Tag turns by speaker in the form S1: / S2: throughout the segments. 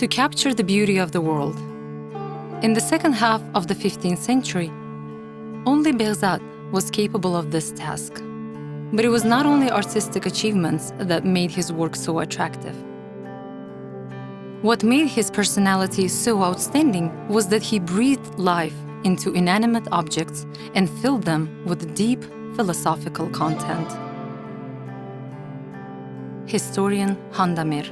S1: to capture the beauty of the world. In the second half of the 15th century, only Behzad was capable of this task. But it was not only artistic achievements that made his work so attractive. What made his personality so outstanding was that he breathed life into inanimate objects and filled them with deep philosophical content. Historian Handamir.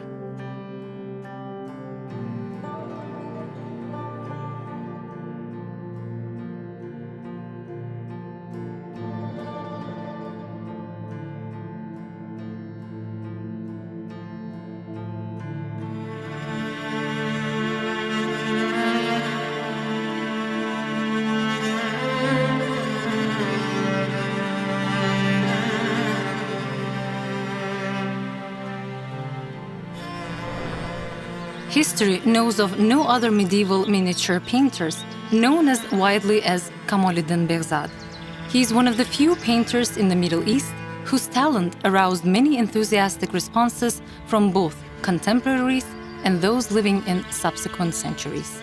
S1: History knows of no other medieval miniature painters, known as widely as Kamoliddin Behzad. He is one of the few painters in the Middle East whose talent aroused many enthusiastic responses from both contemporaries and those living in subsequent centuries.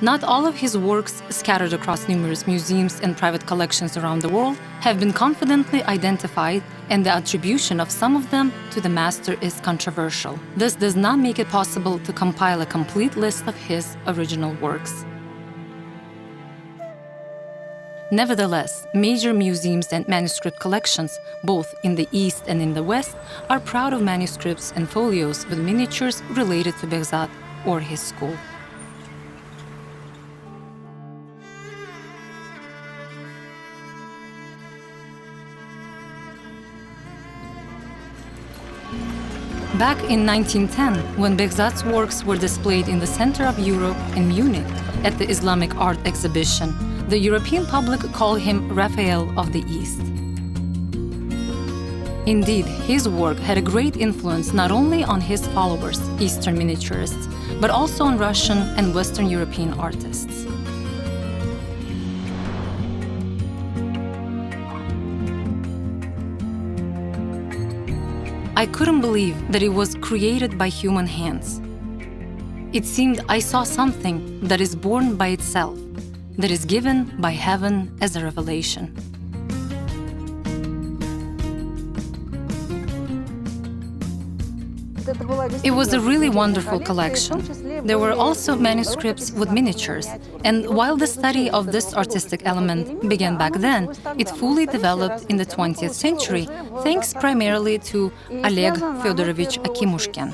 S1: Not all of his works, scattered across numerous museums and private collections around the world, have been confidently identified, and the attribution of some of them to the master is controversial. This does not make it possible to compile a complete list of his original works. Nevertheless, major museums and manuscript collections, both in the East and in the West, are proud of manuscripts and folios with miniatures related to Behzad or his school. Back in 1910, when Behzad's works were displayed in the center of Europe in Munich at the Islamic Art Exhibition, the European public called him Raphael of the East. Indeed, his work had a great influence not only on his followers, Eastern miniaturists, but also on Russian and Western European artists. I couldn't believe that it was created by human hands. It seemed I saw something that is born by itself, that is given by heaven as a revelation. It was a really wonderful collection. There were also manuscripts with miniatures, and while the study of this artistic element began back then, it fully developed in the 20th century, thanks primarily to Oleg Fyodorovich Akimushkin,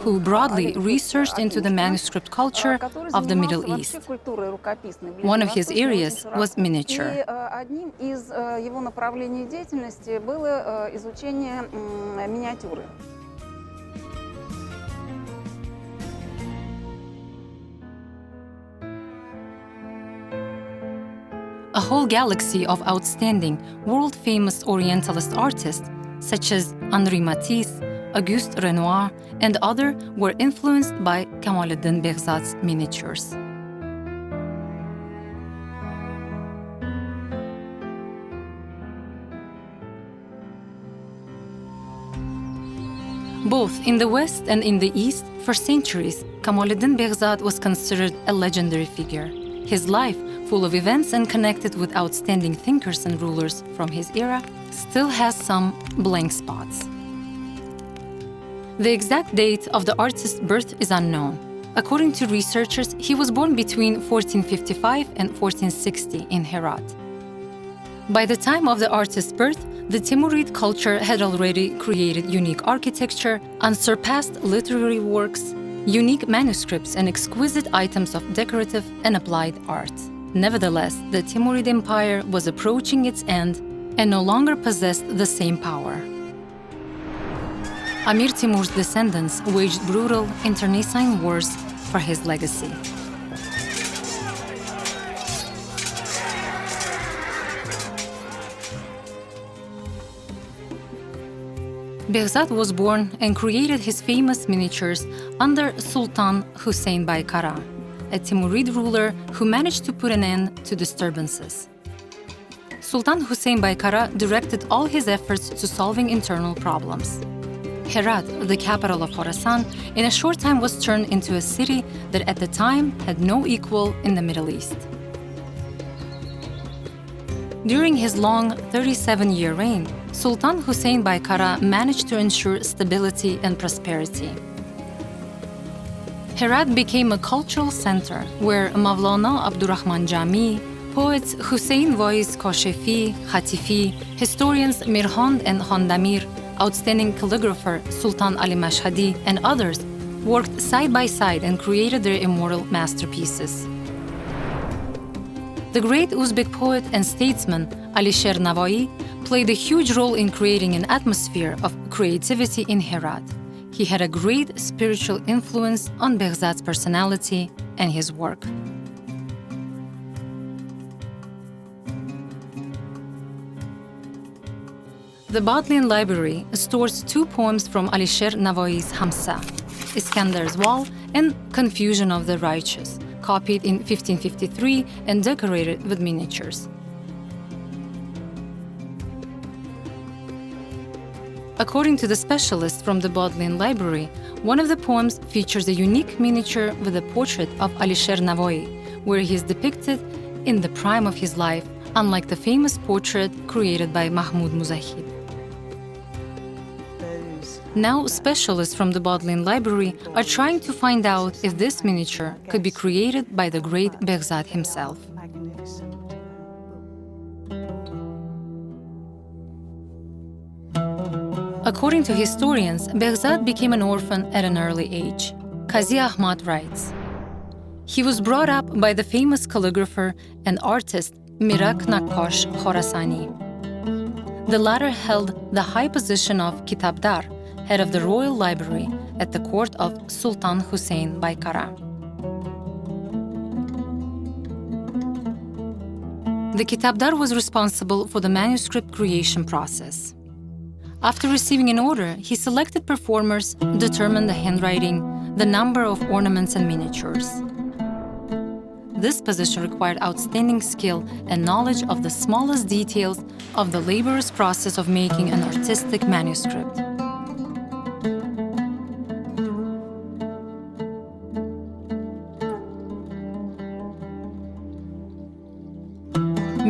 S1: who broadly researched into the manuscript culture of the Middle East. One of his areas was miniature. A whole galaxy of outstanding, world-famous Orientalist artists, such as Henri Matisse, Auguste Renoir, and others, were influenced by Kamoliddin Behzad's miniatures. Both in the West and in the East, for centuries, Kamoliddin Behzad was considered a legendary figure. His life, full of events and connected with outstanding thinkers and rulers from his era, still has some blank spots. The exact date of the artist's birth is unknown. According to researchers, he was born between 1455 and 1460 in Herat. By the time of the artist's birth, the Timurid culture had already created unique architecture, unsurpassed literary works, unique manuscripts, and exquisite items of decorative and applied art. Nevertheless, the Timurid Empire was approaching its end and no longer possessed the same power. Amir Timur's descendants waged brutal internecine wars for his legacy. Behzad was born and created his famous miniatures under Sultan Hussein Bai Kara, a Timurid ruler who managed to put an end to disturbances. Sultan Hussein Bai Kara directed all his efforts to solving internal problems. Herat, the capital of Khorasan, in a short time was turned into a city that at the time had no equal in the Middle East. During his long 37-year reign, Sultan Hussein Baykara managed to ensure stability and prosperity. Herat became a cultural center where Mavlana Abdurrahman Jami, poets Hussein Voiz Koshefi, Khatifi, historians Mirhand and Khandamir, outstanding calligrapher Sultan Ali Mashhadi, and others worked side by side and created their immortal masterpieces. The great Uzbek poet and statesman Alisher Navoiy played a huge role in creating an atmosphere of creativity in Herat. He had a great spiritual influence on Behzad's personality and his work. The Bodleian Library stores two poems from Alisher Navoiy's Hamsa, Iskandar's Wall and Confusion of the Righteous, copied in 1553 and decorated with miniatures. According to the specialist from the Bodleian Library, one of the poems features a unique miniature with a portrait of Alisher Navoiy, where he is depicted in the prime of his life, unlike the famous portrait created by Mahmud Muzahid. Now, specialists from the Bodleian Library are trying to find out if this miniature could be created by the great Behzad himself. According to historians, Behzad became an orphan at an early age. Qazi Ahmad writes, he was brought up by the famous calligrapher and artist Mirak Nakkash Khorasani. The latter held the high position of Kitabdar, head of the royal library at the court of Sultan Hussein Baykara. The Kitabdar was responsible for the manuscript creation process. After receiving an order, he selected performers, determined the handwriting, the number of ornaments and miniatures. This position required outstanding skill and knowledge of the smallest details of the laborious process of making an artistic manuscript.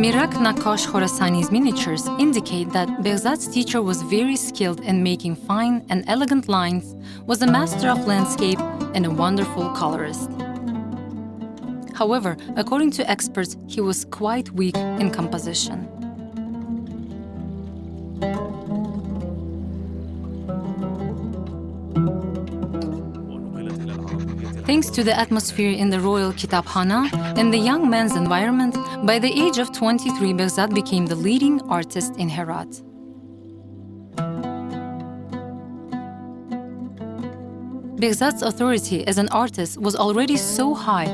S1: Mirak Nakkash Khorasani's miniatures indicate that Behzad's teacher was very skilled in making fine and elegant lines, was a master of landscape, and a wonderful colorist. However, according to experts, he was quite weak in composition. Thanks to the atmosphere in the royal Kitabkhana and the young man's environment, by the age of 23, Behzad became the leading artist in Herat. Behzad's authority as an artist was already so high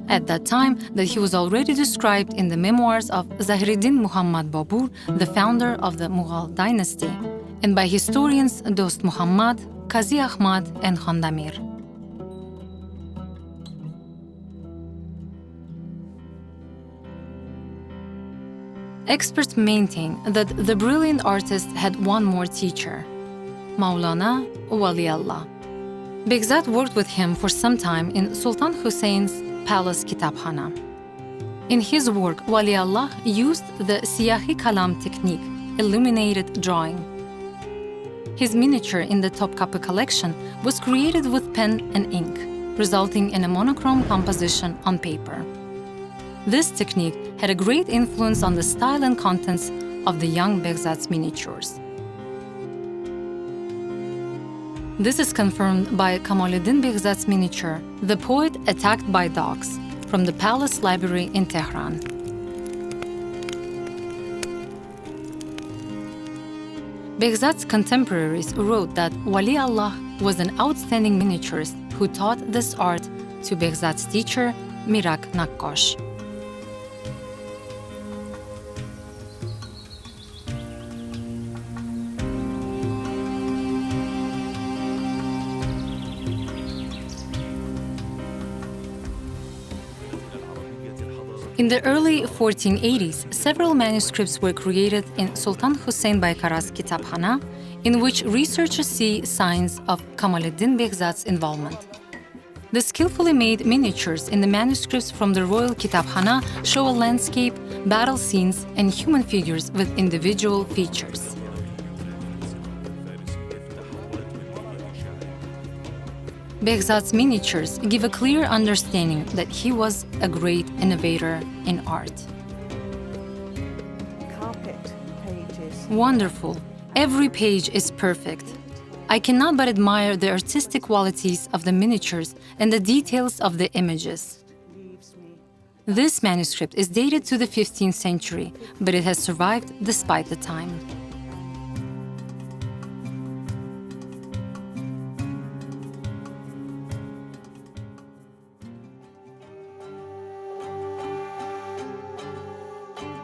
S1: at that time that he was already described in the memoirs of Zahiruddin Muhammad Babur, the founder of the Mughal dynasty, and by historians Dost Muhammad, Qazi Ahmad, and Khandamir. Experts maintain that the brilliant artist had one more teacher, Maulana Wali Allah. Behzad worked with him for some time in Sultan Hussein's palace Kitabkhana. In his work, Wali Allah used the Siyahi Kalam technique, illuminated drawing. His miniature in the Topkapı collection was created with pen and ink, resulting in a monochrome composition on paper. This technique had a great influence on the style and contents of the young Behzad's miniatures. This is confirmed by Kamoliddin Behzad's miniature, The Poet Attacked by Dogs, from the Palace Library in Tehran. Behzad's contemporaries wrote that Wali Allah was an outstanding miniaturist who taught this art to Behzad's teacher, Mirak Nakkash. In the early 1480s, several manuscripts were created in Sultan Hussein Baykara's Kitabkhana, in which researchers see signs of Kamoliddin Behzad's involvement. The skillfully made miniatures in the manuscripts from the Royal Kitabkhana show a landscape, battle scenes, and human figures with individual features. Behzad's miniatures give a clear understanding that he was a great innovator in art.
S2: Carpet pages.
S1: Wonderful. Every page is perfect. I cannot but admire the artistic qualities of the miniatures and the details of the images. This manuscript is dated to the 15th century, but it has survived despite the time.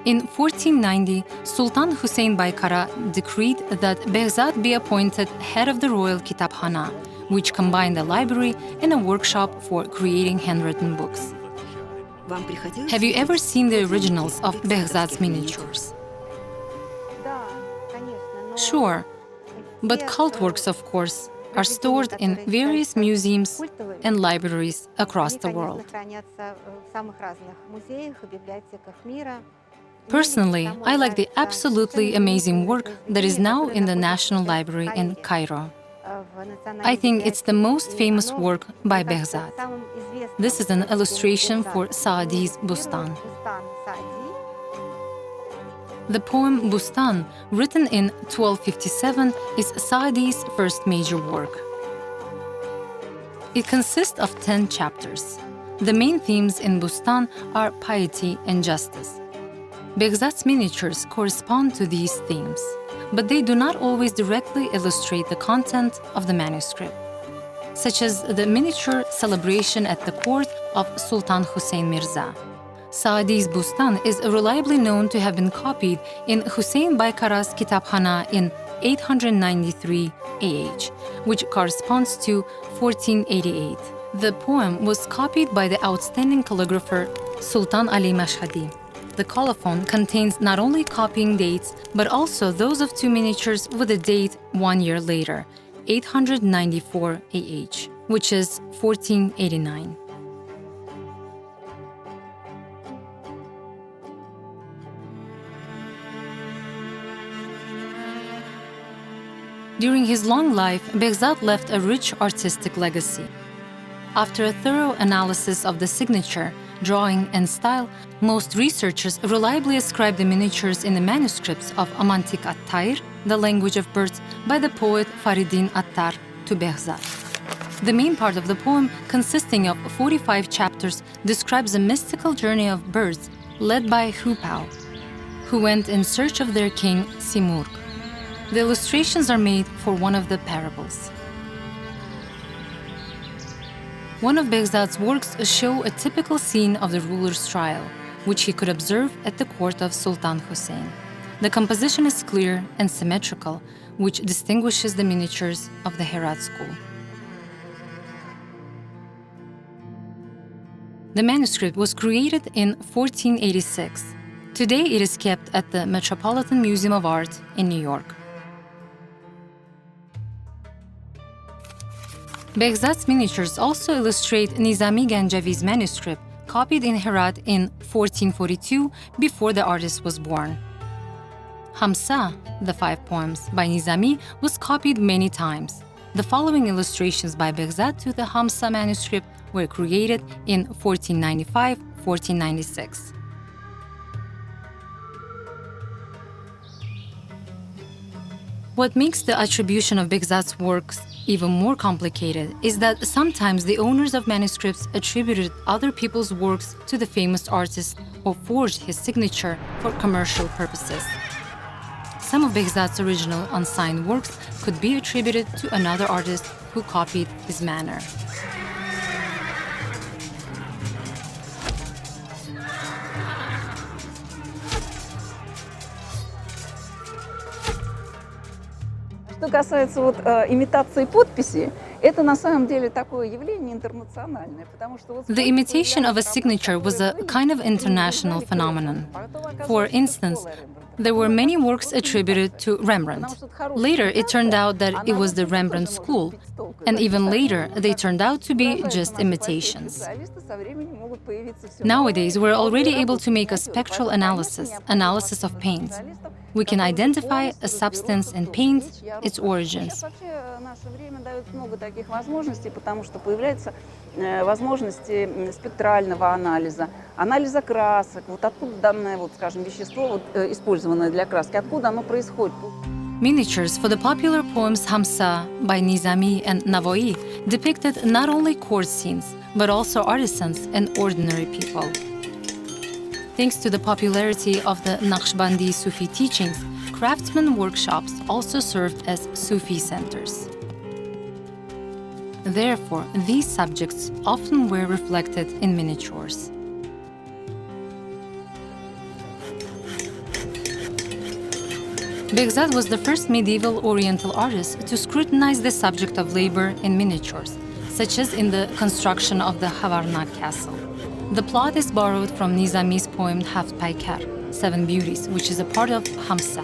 S1: In 1490, Sultan Hussein Baykara decreed that Behzad be appointed head of the Royal Kitabkhana, which combined a library and a workshop for creating handwritten books. Have you ever seen the originals of Behzad's miniatures? Sure, but cult works, of course, are stored in various museums and libraries across the world. Personally, I like the absolutely amazing work that is now in the National Library in Cairo. I think it's the most famous work by Behzad. This is an illustration for Saadi's Bustan. The poem Bustan, written in 1257, is Saadi's first major work. It consists of 10 chapters. The main themes in Bustan are piety and justice. Behzad's miniatures correspond to these themes, but they do not always directly illustrate the content of the manuscript, such as the miniature celebration at the court of Sultan Hussein Mirza. Saadi's Bustan is reliably known to have been copied in Hussein Baykara's Kitabkhana in 893 AH, which corresponds to 1488. The poem was copied by the outstanding calligrapher Sultan Ali Mashhadi. The colophon contains not only copying dates, but also those of two miniatures with a date 1 year later, 894 AH, which is 1489. During his long life, Behzad left a rich artistic legacy. After a thorough analysis of the signature, drawing, and style, most researchers reliably ascribe the miniatures in the manuscripts of Amantik at-Tayr, the language of birds, by the poet Faridin Attar, to Behzad. The main part of the poem, consisting of 45 chapters, describes a mystical journey of birds led by Hupao, who went in search of their king Simurg. The illustrations are made for one of the parables. One of Behzad's works show a typical scene of the ruler's trial, which he could observe at the court of Sultan Hussein. The composition is clear and symmetrical, which distinguishes the miniatures of the Herat school. The manuscript was created in 1486. Today it is kept at the Metropolitan Museum of Art in New York. Behzad's miniatures also illustrate Nizami Ganjavi's manuscript, copied in Herat in 1442 before the artist was born. Hamsa, the 5 poems by Nizami, was copied many times. The following illustrations by Behzad to the Hamsa manuscript were created in 1495-1496. What makes the attribution of Behzad's works even more complicated is that sometimes the owners of manuscripts attributed other people's works to the famous artist or forged his signature for commercial purposes. Some of Behzad's original unsigned works could be attributed to another artist who copied his manner.
S2: Что касается имитации подписи, Это на самом деле такое явление интернациональное, потому что вот
S1: The imitation of a signature was a kind of international phenomenon. For instance, there were many works attributed to Rembrandt. Later, it turned out that it was the Rembrandt school, and even later, they turned out to be just imitations. Nowadays, we're already able to make a spectral analysis of paint. We can identify a substance in paint, its origins.
S2: Наше время дает много таких возможностей, потому что появляются возможности спектрального анализа, анализа красок. Вот откуда данное, вот, скажем, вещество, вот, использованное для краски, откуда оно происходит.
S1: Miniatures for the popular poems Hamsa by Nizami and Navoi depicted not only court scenes, but also artisans and ordinary people. Thanks to the popularity of the Naqshbandi Sufi teachings, craftsman workshops also served as Sufi centers. Therefore, these subjects often were reflected in miniatures. Behzad was the first medieval Oriental artist to scrutinize the subject of labor in miniatures, such as in the construction of the Havarnak castle. The plot is borrowed from Nizami's poem Haft Paykar, Seven Beauties, which is a part of Hamsa.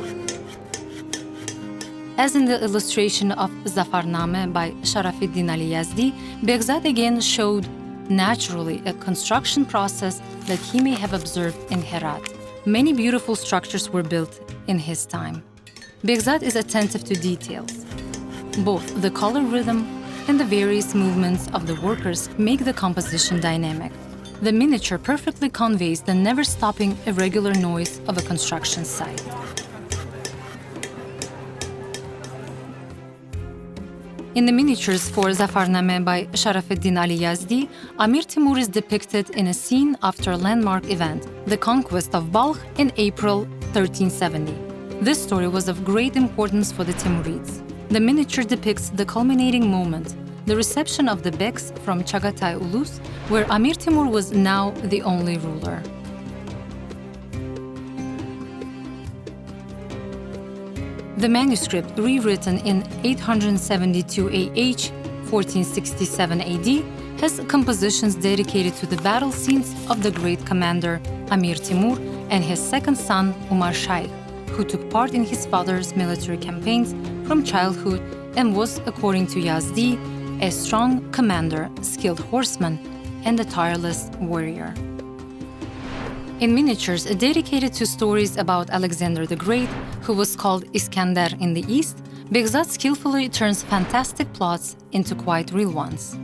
S1: As in the illustration of Zafarname by Sharafiddin Ali Yazdi, Behzad again showed naturally a construction process that he may have observed in Herat. Many beautiful structures were built in his time. Behzad is attentive to details. Both the color rhythm and the various movements of the workers make the composition dynamic. The miniature perfectly conveys the never-stopping irregular noise of a construction site. In the miniatures for Zafarname by Sharafiddin Ali Yazdi, Amir Timur is depicted in a scene after a landmark event, the conquest of Balkh in April 1370. This story was of great importance for the Timurids. The miniature depicts the culminating moment, the reception of the Beks from Chagatai Ulus, where Amir Timur was now the only ruler. The manuscript, rewritten in 872 AH, 1467 AD, has compositions dedicated to the battle scenes of the great commander Amir Timur and his second son Umar Shaykh, who took part in his father's military campaigns from childhood and was, according to Yazdi, a strong commander, skilled horseman, and a tireless warrior. In miniatures dedicated to stories about Alexander the Great, who was called Iskandar in the East, Behzad skillfully turns fantastic plots into quite real ones.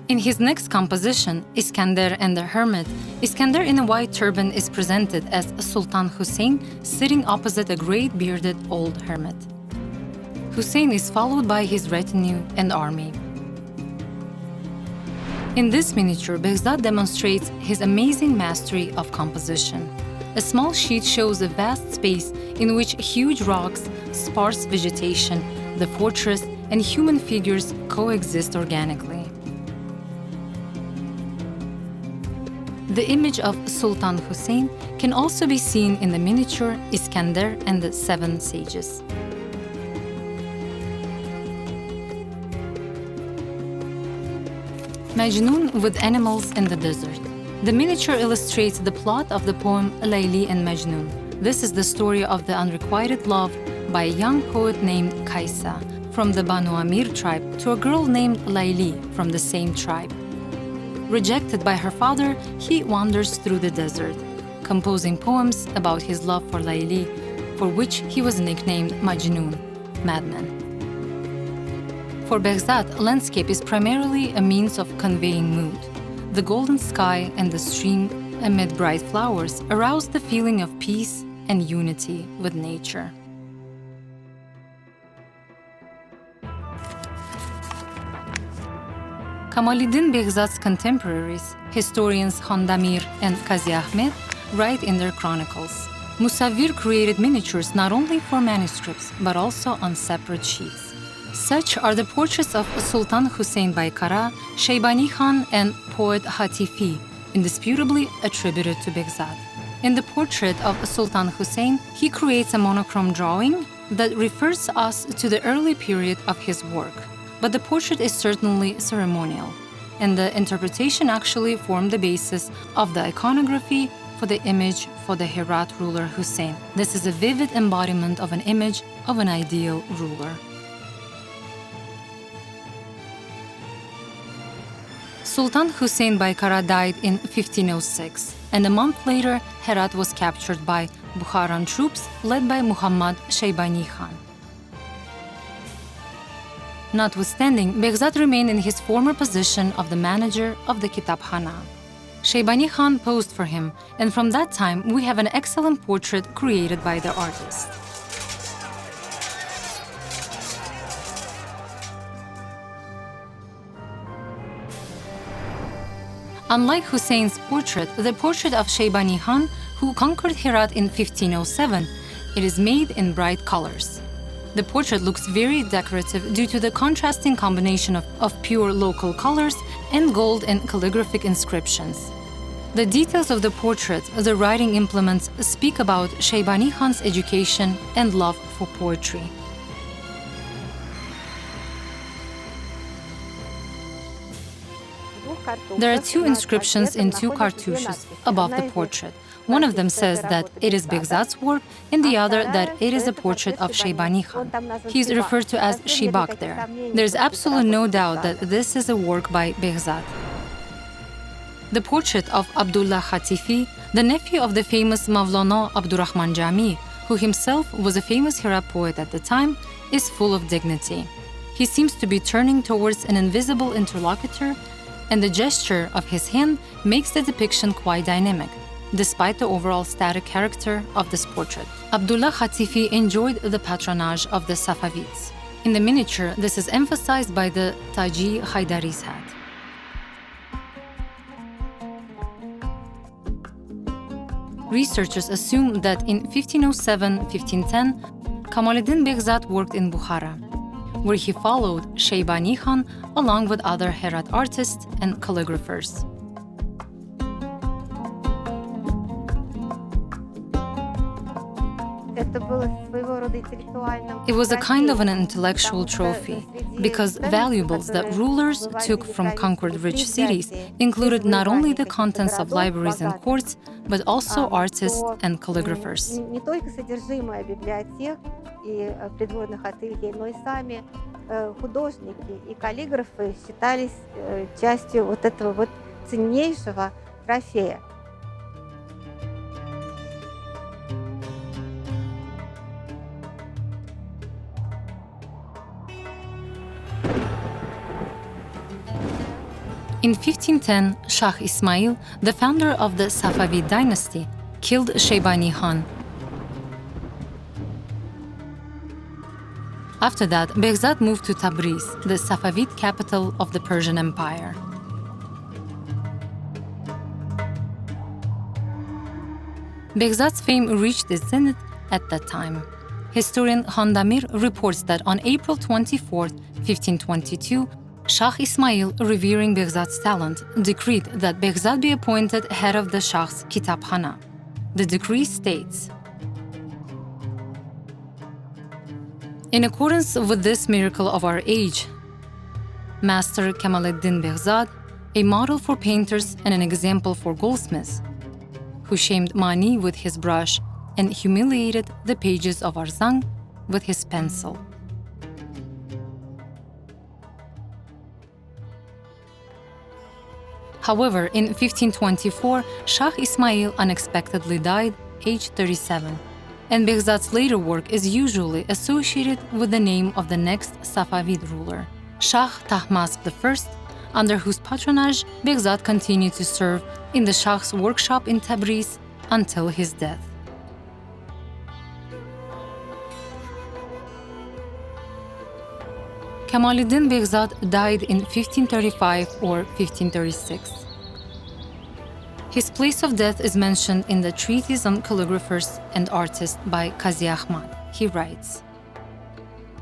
S1: In his next composition, Iskandar and the Hermit, Iskandar in a white turban is presented as Sultan Hussein sitting opposite a great bearded old hermit. Hussein is followed by his retinue and army. In this miniature, Behzad demonstrates his amazing mastery of composition. A small sheet shows a vast space in which huge rocks, sparse vegetation, the fortress, and human figures coexist organically. The image of Sultan Hussein can also be seen in the miniature Iskandar and the Seven Sages. Majnun with animals in the desert. The miniature illustrates the plot of the poem Layli and Majnun. This is the story of the unrequited love by a young poet named Kaisa from the Banu Amir tribe to a girl named Layli from the same tribe. Rejected by her father, he wanders through the desert, composing poems about his love for Layli, for which he was nicknamed Majnun, madman. For Behzad, landscape is primarily a means of conveying mood. The golden sky and the stream amid bright flowers arouse the feeling of peace and unity with nature. Kamoliddin Behzad's contemporaries, historians Khandamir and Qazi Ahmed, write in their chronicles. Musawwir created miniatures not only for manuscripts, but also on separate sheets. Such are the portraits of Sultan Hussein Baykara, Shaybani Khan, and poet Hatifi, indisputably attributed to Behzad. In the portrait of Sultan Hussein, he creates a monochrome drawing that refers us to the early period of his work, but the portrait is certainly ceremonial, and the interpretation actually formed the basis of the iconography for the image for the Herat ruler Hussein. This is a vivid embodiment of an image of an ideal ruler. Sultan Hussein Baykara died in 1506, and a month later, Herat was captured by Bukharan troops led by Muhammad Shaybani Khan. Notwithstanding, Behzad remained in his former position of the manager of the Kitabkhana. Shaybani Khan posed for him, and from that time we have an excellent portrait created by the artist. Unlike Hussein's portrait, the portrait of Shaybani Khan, who conquered Herat in 1507, it is made in bright colors. The portrait looks very decorative due to the contrasting combination of pure local colors and gold and calligraphic inscriptions. The details of the portrait, the writing implements, speak about Shaybani Khan's education and love for poetry. There are two inscriptions in two cartouches above the portrait. One of them says that it is Behzad's work, and the other that it is a portrait of Shaybani Khan. He is referred to as Shibak there. There is absolutely no doubt that this is a work by Behzad. The portrait of Abdullah Khatifi, the nephew of the famous Mavlana Abdurrahman Jami, who himself was a famous Herat poet at the time, is full of dignity. He seems to be turning towards an invisible interlocutor, and the gesture of his hand makes the depiction quite dynamic, despite the overall static character of this portrait. Abdullah Khatifi enjoyed the patronage of the Safavids. In the miniature, this is emphasized by the Taji Haidari's hat. Researchers assume that in 1507-1510, Kamoliddin Behzad worked in Bukhara, where he followed Shaybani Khan along with other Herat artists and calligraphers. It was a kind of an intellectual trophy, because valuables that rulers took from conquered rich cities included not only the contents of libraries and courts, but also artists and calligraphers.
S3: И придворных ателье, но и сами художники и каллиграфы считались частью вот этого вот ценнейшего трофея.
S1: In 1510, Shah Ismail, the founder of the Safavid dynasty, killed Shaybani Khan. After that, Behzad moved to Tabriz, the Safavid capital of the Persian Empire. Behzad's fame reached its zenith at that time. Historian Khandamir reports that on April 24, 1522, Shah Ismail, revering Behzad's talent, decreed that Behzad be appointed head of the Shah's Kitabkhana. The decree states, "In accordance with this miracle of our age, Master Kamoliddin Behzad, a model for painters and an example for goldsmiths, who shamed Mani with his brush and humiliated the pages of Arzang with his pencil." However, in 1524, Shah Ismail unexpectedly died, aged 37, and Behzad's later work is usually associated with the name of the next Safavid ruler, Shah Tahmasp I, under whose patronage Behzad continued to serve in the Shah's workshop in Tabriz until his death. Kamoliddin Behzad died in 1535 or 1536. His place of death is mentioned in the Treatise on Calligraphers and Artists by Qazi Ahmad. He writes,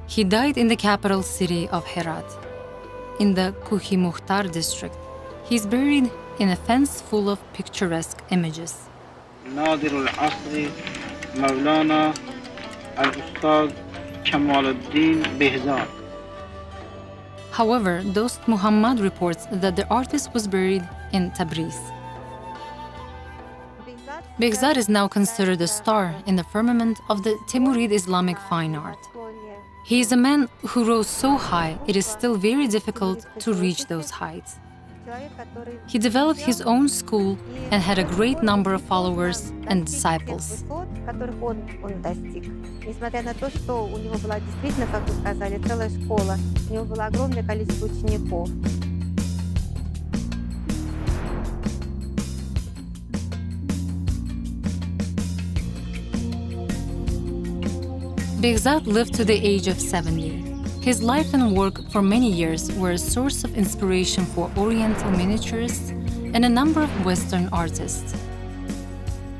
S1: "He died in the capital city of Herat, in the Kuhi Mukhtar district. He is buried in a fence full of picturesque images."
S4: ناظر العصر مولانا الأستاذ Kamoliddin Behzad.
S1: However, Dost Muhammad reports that the artist was buried in Tabriz. Behzad is now considered a star in the firmament of the Timurid Islamic fine art. He is a man who rose so high, it is still very difficult to reach those heights. He developed his own school and had a great number of followers and disciples.
S3: Которых он достиг. Несмотря на то, что у него была действительно, как вы сказали, целая школа, у него было огромное количество учеников.
S1: Behzad lived to the age of 70. His life and work for many years were a source of inspiration for Oriental miniaturists and a number of Western artists.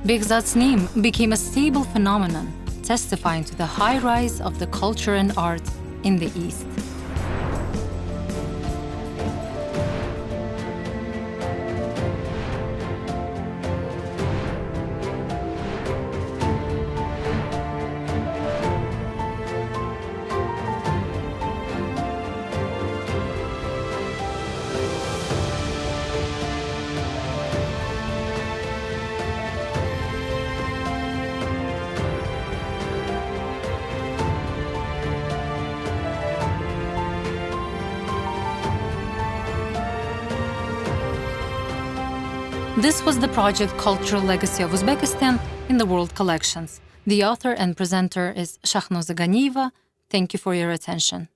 S1: Behzad's name became a stable phenomenon, testifying to the high rise of the culture and art in the East. This was the project Cultural Legacy of Uzbekistan in the World Collections. The author and presenter is Shahnoza Ganieva. Thank you for your attention.